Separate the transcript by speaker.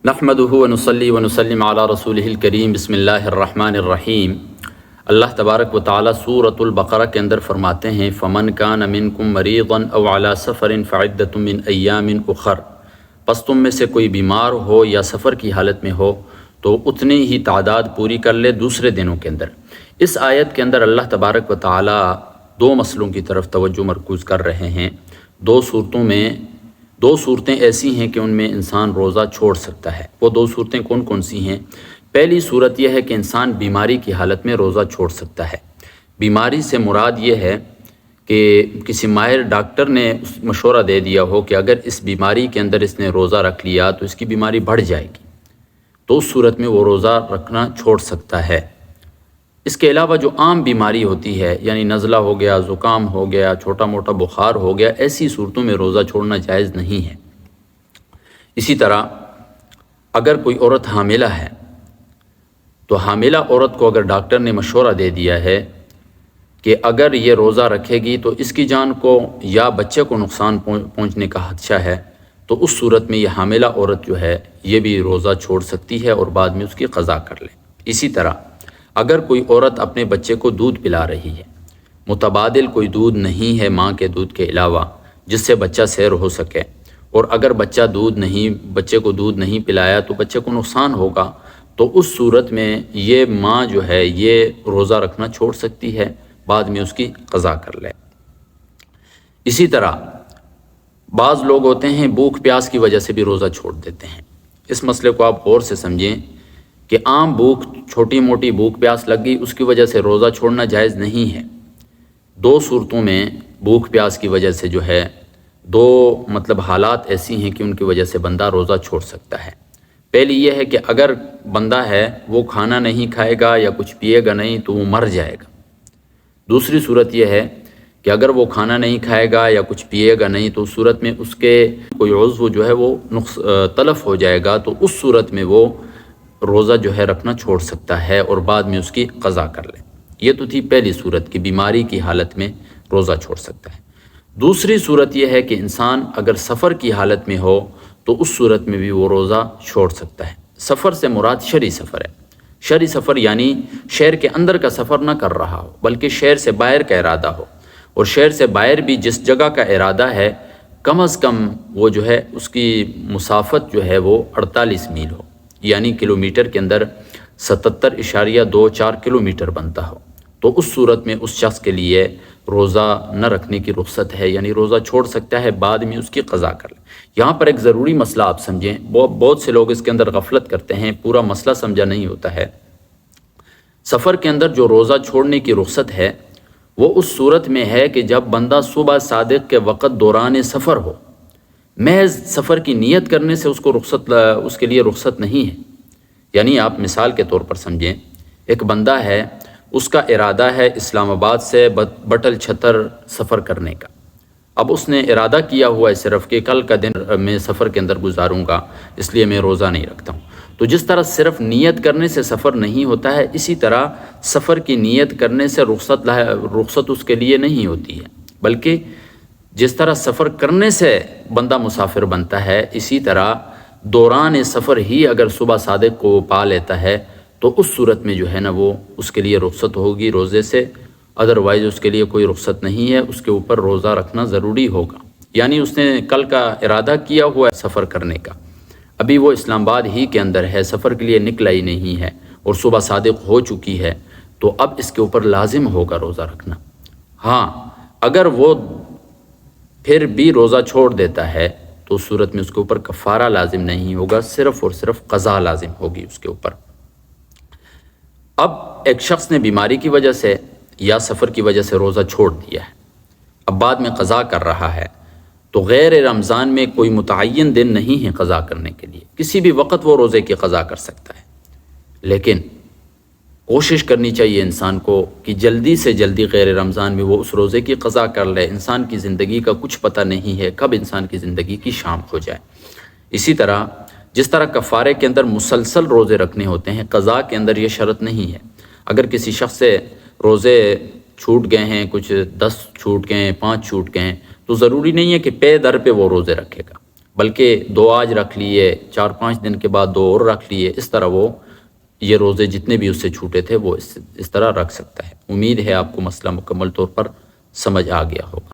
Speaker 1: نحمدہ ونصلی ونسلم علی رسولہ الکریم بسم اللہ الرحمن الرحیم۔ اللہ تبارک و تعالی سورۃ البقرہ کے اندر فرماتے ہیں فمن کان منکم مریضا او علی سفر فعدۃ من ایام اخر، پس تم میں سے کوئی بیمار ہو یا سفر کی حالت میں ہو تو اتنی ہی تعداد پوری کر لے دوسرے دنوں کے اندر۔ اس آیت کے اندر اللہ تبارک و تعالی دو مسئلوں کی طرف توجہ مرکوز کر رہے ہیں۔ دو صورتیں ایسی ہیں کہ ان میں انسان روزہ چھوڑ سکتا ہے۔ وہ دو صورتیں کون کون سی ہیں؟ پہلی صورت یہ ہے کہ انسان بیماری کی حالت میں روزہ چھوڑ سکتا ہے۔ بیماری سے مراد یہ ہے کہ کسی ماہر ڈاکٹر نے مشورہ دے دیا ہو کہ اگر اس بیماری کے اندر اس نے روزہ رکھ لیا تو اس کی بیماری بڑھ جائے گی، تو اس صورت میں وہ روزہ رکھنا چھوڑ سکتا ہے۔ اس کے علاوہ جو عام بیماری ہوتی ہے، یعنی نزلہ ہو گیا، زکام ہو گیا، چھوٹا موٹا بخار ہو گیا، ایسی صورتوں میں روزہ چھوڑنا جائز نہیں ہے۔ اسی طرح اگر کوئی عورت حاملہ ہے تو حاملہ عورت کو اگر ڈاکٹر نے مشورہ دے دیا ہے کہ اگر یہ روزہ رکھے گی تو اس کی جان کو یا بچے کو نقصان پہنچنے کا خدشہ ہے، تو اس صورت میں یہ حاملہ عورت جو ہے یہ بھی روزہ چھوڑ سکتی ہے اور بعد میں اس کی قضا کر لے۔ اسی طرح اگر کوئی عورت اپنے بچے کو دودھ پلا رہی ہے، متبادل کوئی دودھ نہیں ہے ماں کے دودھ کے علاوہ جس سے بچہ سیر ہو سکے، اور اگر بچے کو دودھ نہیں پلایا تو بچے کو نقصان ہوگا، تو اس صورت میں یہ ماں جو ہے یہ روزہ رکھنا چھوڑ سکتی ہے، بعد میں اس کی قضا کر لے۔ اسی طرح بعض لوگ ہوتے ہیں بھوک پیاس کی وجہ سے بھی روزہ چھوڑ دیتے ہیں۔ اس مسئلے کو آپ غور سے سمجھیں کہ عام بھوک، چھوٹی موٹی بھوک پیاس لگ گئی، اس کی وجہ سے روزہ چھوڑنا جائز نہیں ہے۔ دو صورتوں میں بھوک پیاس کی وجہ سے جو ہے دو حالات ایسی ہیں کہ ان کی وجہ سے بندہ روزہ چھوڑ سکتا ہے۔ پہلی یہ ہے کہ اگر بندہ ہے وہ کھانا نہیں کھائے گا یا کچھ پیے گا نہیں تو وہ مر جائے گا۔ دوسری صورت یہ ہے کہ اگر وہ کھانا نہیں کھائے گا یا کچھ پیے گا نہیں تو اس صورت میں اس کے کوئی عضو جو ہے وہ تلف ہو جائے گا، تو اس صورت میں وہ روزہ جو ہے رکھنا چھوڑ سکتا ہے اور بعد میں اس کی قضا کر لے۔ یہ تو تھی پہلی صورت کی بیماری کی حالت میں روزہ چھوڑ سکتا ہے۔ دوسری صورت یہ ہے کہ انسان اگر سفر کی حالت میں ہو تو اس صورت میں بھی وہ روزہ چھوڑ سکتا ہے۔ سفر سے مراد شرعی سفر ہے۔ شرعی سفر یعنی شہر کے اندر کا سفر نہ کر رہا ہو بلکہ شہر سے باہر کا ارادہ ہو، اور شہر سے باہر بھی جس جگہ کا ارادہ ہے کم از کم وہ جو ہے اس کی مسافت جو ہے وہ 48 میل ہو، یعنی کلومیٹر کے اندر 77.24 کلومیٹر بنتا ہو، تو اس صورت میں اس شخص کے لیے روزہ نہ رکھنے کی رخصت ہے، یعنی روزہ چھوڑ سکتا ہے، بعد میں اس کی قضا کر لے۔ یہاں پر ایک ضروری مسئلہ آپ سمجھیں، بہت سے لوگ اس کے اندر غفلت کرتے ہیں، پورا مسئلہ سمجھا نہیں ہوتا ہے۔ سفر کے اندر جو روزہ چھوڑنے کی رخصت ہے وہ اس صورت میں ہے کہ جب بندہ صبح صادق کے وقت دوران سفر ہو، محض سفر کی نیت کرنے سے اس کے لیے رخصت نہیں ہے۔ یعنی آپ مثال کے طور پر سمجھیں، ایک بندہ ہے، اس کا ارادہ ہے اسلام آباد سے بٹل چھتر سفر کرنے کا۔ اب اس نے ارادہ کیا ہوا ہے صرف کہ کل کا دن میں سفر کے اندر گزاروں گا، اس لیے میں روزہ نہیں رکھتا ہوں۔ تو جس طرح صرف نیت کرنے سے سفر نہیں ہوتا ہے، اسی طرح سفر کی نیت کرنے سے رخصت اس کے لیے نہیں ہوتی ہے، بلکہ جس طرح سفر کرنے سے بندہ مسافر بنتا ہے، اسی طرح دوران سفر ہی اگر صبح صادق کو پا لیتا ہے تو اس صورت میں جو ہے نا وہ اس کے لیے رخصت ہوگی روزے سے، ادروائز اس کے لیے کوئی رخصت نہیں ہے، اس کے اوپر روزہ رکھنا ضروری ہوگا۔ یعنی اس نے کل کا ارادہ کیا ہوا ہے سفر کرنے کا، ابھی وہ اسلام آباد ہی کے اندر ہے، سفر کے لیے نکلا ہی نہیں ہے اور صبح صادق ہو چکی ہے، تو اب اس کے اوپر لازم ہوگا روزہ رکھنا۔ ہاں، اگر وہ پھر بھی روزہ چھوڑ دیتا ہے تو اس صورت میں اس کے اوپر کفارہ لازم نہیں ہوگا، صرف اور صرف قضا لازم ہوگی اس کے اوپر۔ اب ایک شخص نے بیماری کی وجہ سے یا سفر کی وجہ سے روزہ چھوڑ دیا ہے، اب بعد میں قضا کر رہا ہے، تو غیر رمضان میں کوئی متعین دن نہیں ہے قضا کرنے کے لیے، کسی بھی وقت وہ روزے کی قضا کر سکتا ہے، لیکن کوشش کرنی چاہیے انسان کو کہ جلدی سے جلدی غیر رمضان میں وہ اس روزے کی قضا کر لے۔ انسان کی زندگی کا کچھ پتہ نہیں ہے کب انسان کی زندگی کی شام ہو جائے۔ اسی طرح جس طرح کفارے کے اندر مسلسل روزے رکھنے ہوتے ہیں، قضا کے اندر یہ شرط نہیں ہے۔ اگر کسی شخص سے روزے چھوٹ گئے ہیں، کچھ 10 چھوٹ گئے ہیں، 5 چھوٹ گئے ہیں، تو ضروری نہیں ہے کہ پے در پہ وہ روزے رکھے گا، بلکہ 2 آج رکھ لیے، 4-5 دن کے بعد 2 اور رکھ لیے، اس طرح وہ یہ روزے جتنے بھی اس سے چھوٹے تھے وہ اس طرح رکھ سکتا ہے۔ امید ہے آپ کو مسئلہ مکمل طور پر سمجھ آ گیا ہوگا۔